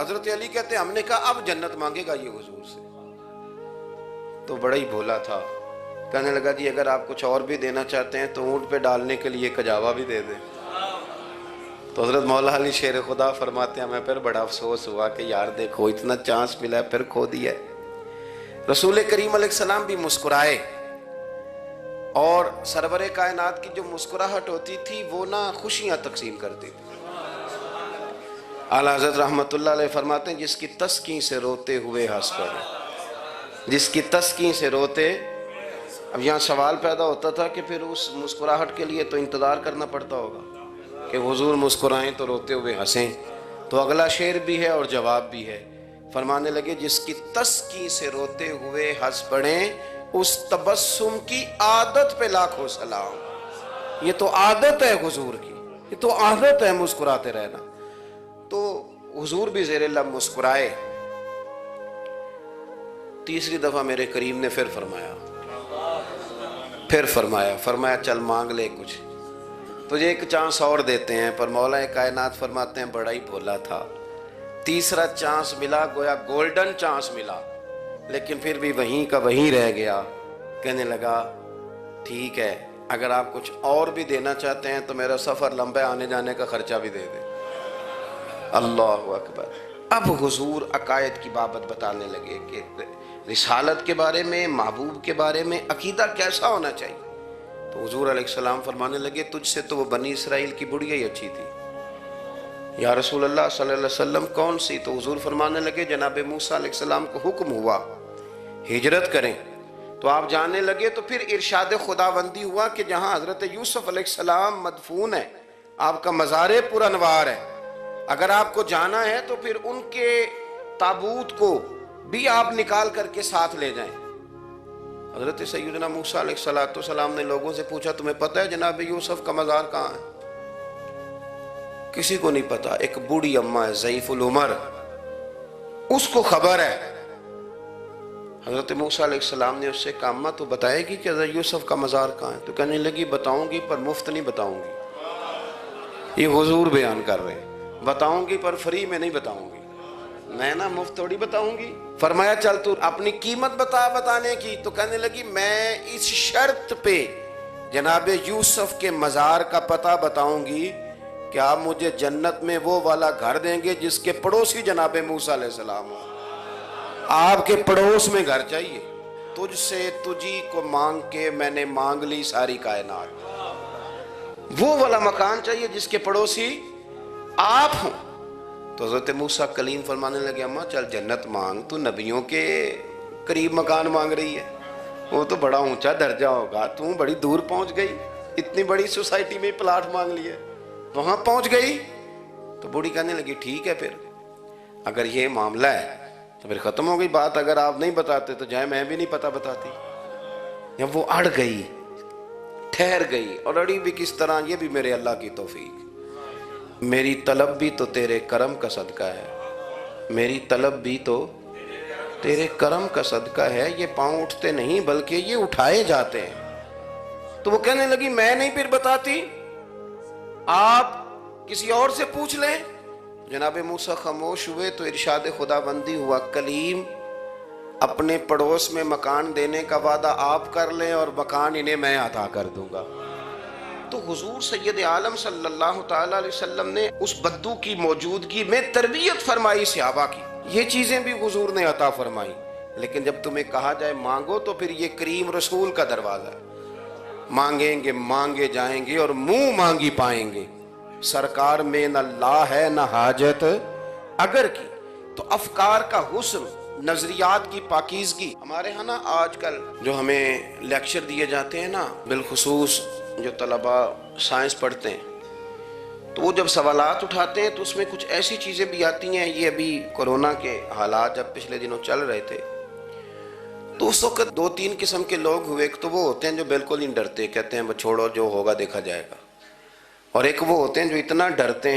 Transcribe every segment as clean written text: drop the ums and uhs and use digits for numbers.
حضرت علی کہتے ہیں ہم نے کہا اب جنت مانگے گا یہ حضور سے؟ تو بڑا ہی بھولا تھا، کہنے لگا جی اگر آپ کچھ اور بھی دینا چاہتے ہیں تو اونٹ پہ ڈالنے کے لیے کجاوا بھی دے دیں۔ تو حضرت مولا علی شیر خدا فرماتے ہیں ہمیں پھر بڑا افسوس ہوا کہ یار دیکھو اتنا چانس ملا ہے پھر کھو دیا ہے۔ رسول کریم علیہ السلام بھی مسکرائے، اور سرور کائنات کی جو مسکراہٹ ہوتی تھی وہ نہ خوشیاں تقسیم کرتی تھی۔ اعلیٰ حضرت رحمت اللہ علیہ فرماتے ہیں جس کی تسکین سے روتے ہوئے ہنس پڑے، جس کی تسکین سے روتے۔ اب یہاں سوال پیدا ہوتا تھا کہ پھر اس مسکراہٹ کے لیے تو انتظار کرنا پڑتا ہوگا کہ حضور مسکرائیں تو روتے ہوئے ہنسیں، تو اگلا شعر بھی ہے اور جواب بھی ہے۔ فرمانے لگے جس کی تسکین سے روتے ہوئے ہنس پڑیں اس تبسم کی عادت پہ لاکھوں سلام۔ یہ تو عادت ہے حضور کی، یہ تو عادت ہے مسکراتے رہنا۔ تو حضور بھی زیر لب مسکرائے۔ تیسری دفعہ میرے کریم نے پھر فرمایا چل مانگ لے کچھ، تجھے ایک چانس اور دیتے ہیں۔ پر مولا کائنات فرماتے ہیں بڑا ہی بھولا تھا، تیسرا چانس ملا، گویا گولڈن چانس ملا، لیکن پھر بھی وہیں کا وہیں رہ گیا۔ کہنے لگا ٹھیک ہے اگر آپ کچھ اور بھی دینا چاہتے ہیں تو میرا سفر لمبا آنے جانے کا خرچہ بھی دے دیں۔ اللہ اکبر۔ اب حضور عقائد کی بابت بتانے لگے کہ رسالت کے بارے میں، محبوب کے بارے میں عقیدہ کیسا ہونا چاہیے۔ تو حضور علیہ السلام فرمانے لگے تجھ سے تو وہ بنی اسرائیل کی بڑھیا ہی اچھی تھی۔ یا رسول اللہ صلی اللہ علیہ وسلم کون سی؟ تو حضور فرمانے لگے جناب موسیٰ علیہ السلام کو حکم ہوا ہجرت کریں، تو آپ جانے لگے، تو پھر ارشاد خداوندی ہوا کہ جہاں حضرت یوسف علیہ السلام مدفون ہے، آپ کا مزار پر انوار ہے، اگر آپ کو جانا ہے تو پھر ان کے تابوت کو بھی آپ نکال کر کے ساتھ لے جائیں۔ حضرت سیدنا موسیٰ علیہ السلام نے لوگوں سے پوچھا تمہیں پتہ ہے جناب یوسف کا مزار کہاں ہے؟ کسی کو نہیں پتا۔ ایک بوڑھی اماں ہے ضعیف العمر، اس کو خبر ہے۔ حضرت موسیٰ علیہ السلام نے اس سے کہا اماں تو بتائے گی کہ حضرت یوسف کا مزار کہاں ہے؟ تو کہنے لگی بتاؤں گی پر مفت نہیں بتاؤں گی۔ یہ حضور بیان کر رہے ہیں، بتاؤں گی پر فری میں نہیں بتاؤں گی، میں نا مفت تھوڑی بتاؤں گی۔ فرمایا چل تو اپنی قیمت بتا بتانے کی۔ تو کہنے لگی میں اس شرط پہ جناب یوسف کے مزار کا پتہ بتاؤں گی کہ آپ مجھے جنت میں وہ والا گھر دیں گے جس کے پڑوسی جناب موسیٰ علیہ السلام ہو۔ آپ کے پڑوس میں گھر چاہیے، تجھ سے تجھی کو مانگ کے میں نے مانگ لی ساری کائنات، وہ والا مکان چاہیے جس کے پڑوسی آپ ہوں۔ تو حضرت موسیٰ کلیم فرمانے لگے اماں چل جنت مانگ، تو نبیوں کے قریب مکان مانگ رہی ہے، وہ تو بڑا اونچا درجہ ہوگا، تو بڑی دور پہنچ گئی، اتنی بڑی سوسائٹی میں پلاٹ مانگ لیے، وہاں پہنچ گئی۔ تو بوڑھی کہنے لگی ٹھیک ہے پھر اگر یہ معاملہ ہے تو پھر ختم ہو گئی بات، اگر آپ نہیں بتاتے تو جائے میں بھی نہیں پتہ بتاتی۔ یا وہ اڑ گئی، ٹھہر گئی، اور اڑی بھی کس طرح؟ یہ بھی میرے اللہ کی توفیق، میری طلب بھی تو تیرے کرم کا صدقہ ہے، میری طلب بھی تو تیرے کرم کا صدقہ ہے، یہ پاؤں اٹھتے نہیں بلکہ یہ اٹھائے جاتے ہیں۔ تو وہ کہنے لگی میں نہیں پھر بتاتی، آپ کسی اور سے پوچھ لیں۔ جناب موسیٰ خاموش ہوئے تو ارشاد خداوندی ہوا کلیم اپنے پڑوس میں مکان دینے کا وعدہ آپ کر لیں اور مکان انہیں میں عطا کر دوں گا۔ تو حضور سید عالم صلی اللہ تعالی علیہ وسلم نے اس بدو کی موجودگی میں تربیت فرمائی صحابہ کی، یہ چیزیں بھی حضور نے عطا فرمائی۔ لیکن جب تمہیں کہا جائے مانگو تو پھر یہ کریم رسول کا دروازہ ہے، مانگیں گے مانگے جائیں گے اور منہ مانگی پائیں گے۔ سرکار میں نہ لا ہے نہ حاجت اگر کی، تو افکار کا حسن، نظریات کی پاکیزگی۔ ہمارے ہاں نا آج کل جو ہمیں لیکچر دیے جاتے ہیں نا، بالخصوص جو طلباء سائنس پڑھتے ہیں، تو وہ جب سوالات اٹھاتے ہیں تو اس میں کچھ ایسی چیزیں بھی آتی ہیں۔ یہ ابھی کورونا کے حالات جب پچھلے دنوں چل رہے تھے تو اس وقت 2-3 قسم کے لوگ ہوئے۔ ایک تو وہ ہوتے ہیں جو بالکل نہیں ڈرتے، کہتے ہیں چھوڑو جو ہوگا دیکھا جائے گا، اور ایک وہ ہوتے ہیں جو اتنا ڈرتے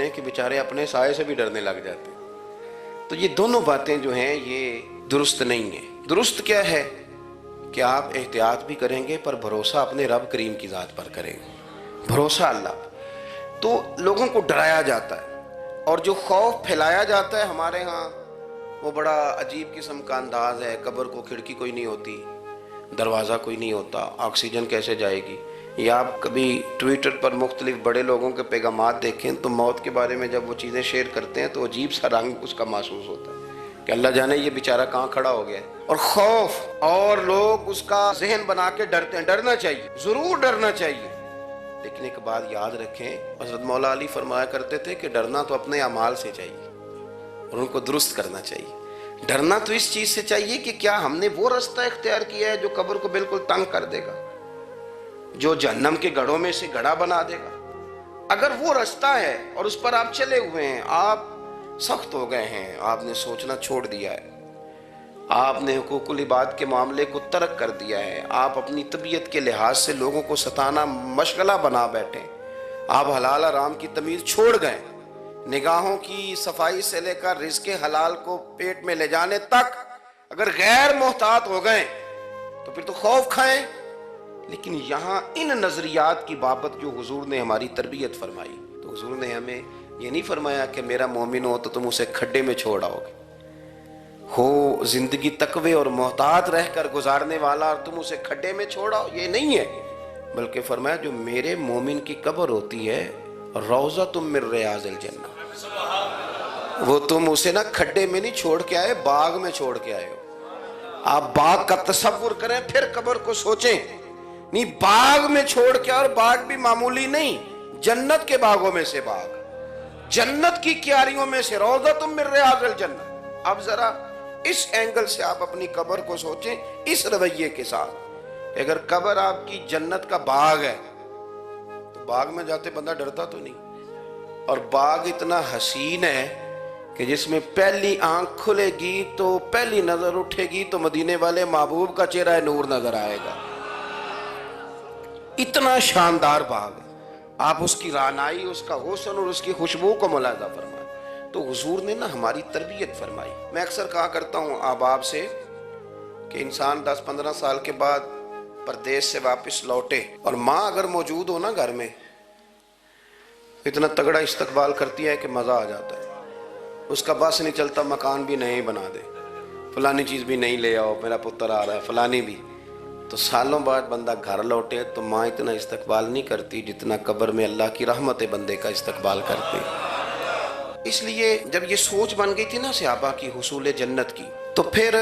ہیں کہ بیچارے اپنے سائے سے بھی ڈرنے لگ جاتے ہیں۔ تو یہ دونوں باتیں جو ہیں یہ درست نہیں ہیں۔ درست کیا ہے کہ آپ احتیاط بھی کریں گے پر بھروسہ اپنے رب کریم کی ذات پر کریں گے، بھروسہ اللہ۔ تو لوگوں کو ڈرایا جاتا ہے، اور جو خوف پھیلایا جاتا ہے ہمارے ہاں وہ بڑا عجیب قسم کا انداز ہے. قبر کو کھڑکی کوئی نہیں ہوتی، دروازہ کوئی نہیں ہوتا، آکسیجن کیسے جائے گی؟ یا آپ کبھی ٹویٹر پر مختلف بڑے لوگوں کے پیغامات دیکھیں تو موت کے بارے میں جب وہ چیزیں شیئر کرتے ہیں تو عجیب سا رنگ اس کا محسوس ہوتا ہے کہ اللہ جانے یہ بیچارہ کہاں کھڑا ہو گیا ہے. اور خوف، اور لوگ اس کا ذہن بنا کے ڈرتے ہیں. ڈرنا چاہیے، ضرور ڈرنا چاہیے، لیکن ایک بات یاد رکھیں، حضرت مولا علی فرمایا کرتے تھے کہ ڈرنا تو اپنے اعمال سے چاہیے اور ان کو درست کرنا چاہیے. ڈرنا تو اس چیز سے چاہیے کہ کیا ہم نے وہ رستہ اختیار کیا ہے جو قبر کو بالکل تنگ کر دے گا، جو جہنم کے گڑھوں میں سے گڑھا بنا دے گا. اگر وہ رستہ ہے اور اس پر آپ چلے ہوئے ہیں، آپ سخت ہو گئے ہیں، آپ نے سوچنا چھوڑ دیا ہے، آپ نے حقوق العباد کے معاملے کو ترک کر دیا ہے، آپ اپنی طبیعت کے لحاظ سے لوگوں کو ستانا مشغلہ بنا بیٹھے، آپ حلال حرام کی تمیز چھوڑ گئے، نگاہوں کی صفائی سے لے کر رزق حلال کو پیٹ میں لے جانے تک اگر غیر محتاط ہو گئے تو پھر تو خوف کھائیں. لیکن یہاں ان نظریات کی بابت جو حضور نے ہماری تربیت فرمائی، تو حضور نے ہمیں یہ نہیں فرمایا کہ میرا مومن ہو تو تم اسے کھڈے میں چھوڑ آؤ گے، ہو زندگی تقوی اور محتاط رہ کر گزارنے والا اور تم اسے کھڈے میں چھوڑ آؤ. یہ نہیں ہے، بلکہ فرمایا جو میرے مومن کی قبر ہوتی ہے روضۃ من ریاض الجنہ، وہ تم اسے نا کھڈے میں نہیں چھوڑ کے آئے، باغ میں چھوڑ کے آئے ہو. آپ باغ کا تصور کریں پھر قبر کو سوچیں. نہیں، باغ میں چھوڑ کے، اور باغ بھی معمولی نہیں، جنت کے باغوں میں سے باغ، جنت کی کیاریوں میں سے، روضۃ من ریاض الجنہ. اب ذرا اس اینگل سے آپ اپنی قبر کو سوچیں، اس رویے کے ساتھ. اگر قبر آپ کی جنت کا باغ ہے تو باغ میں جاتے بندہ ڈرتا تو نہیں، اور باغ اتنا حسین ہے کہ جس میں پہلی آنکھ کھلے گی تو پہلی نظر اٹھے گی تو مدینے والے محبوب کا چہرہ نور نظر آئے گا. اتنا شاندار باغ ہے. آپ اس کی رعنائی، اس کا حسن اور اس کی خوشبو کو ملاحظہ فرمائیں. تو حضور نے نا ہماری تربیت فرمائی. میں اکثر کہا کرتا ہوں احباب سے کہ انسان 10-15 سال کے بعد پردیس سے واپس لوٹے اور ماں اگر موجود ہو نا گھر میں، اتنا تگڑا استقبال کرتی ہے کہ مزہ آ جاتا ہے. اس کا بس نہیں چلتا، مکان بھی نہیں بنا دے، فلانی چیز بھی نہیں لے آؤ، میرا پتر آ رہا ہے، فلانی بھی. تو سالوں بعد بندہ گھر لوٹے تو ماں اتنا استقبال نہیں کرتی جتنا قبر میں اللہ کی رحمت بندے کا استقبال کرتے. اس لیے جب یہ سوچ بن گئی تھی نا صحابہ کی حصول جنت کی، تو پھر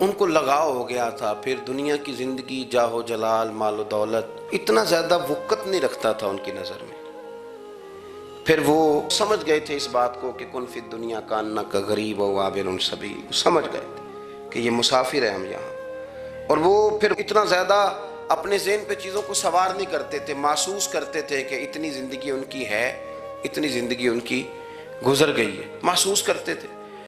ان کو لگاؤ ہو گیا تھا. پھر دنیا کی زندگی، جاہ و جلال، مال و دولت اتنا زیادہ وقت نہیں رکھتا تھا ان کی نظر میں. پھر وہ سمجھ گئے تھے اس بات کو کہ کن فی الدنیا کانک غریب و عابر سبیل. سمجھ گئے تھے کہ یہ مسافر ہے ہم یہاں. اور وہ پھر اتنا زیادہ اپنے ذہن پہ چیزوں کو سوار نہیں کرتے تھے، محسوس کرتے تھے کہ اتنی زندگی ان کی ہے، اتنی زندگی ان کی گزر گئی ہے، محسوس کرتے تھے.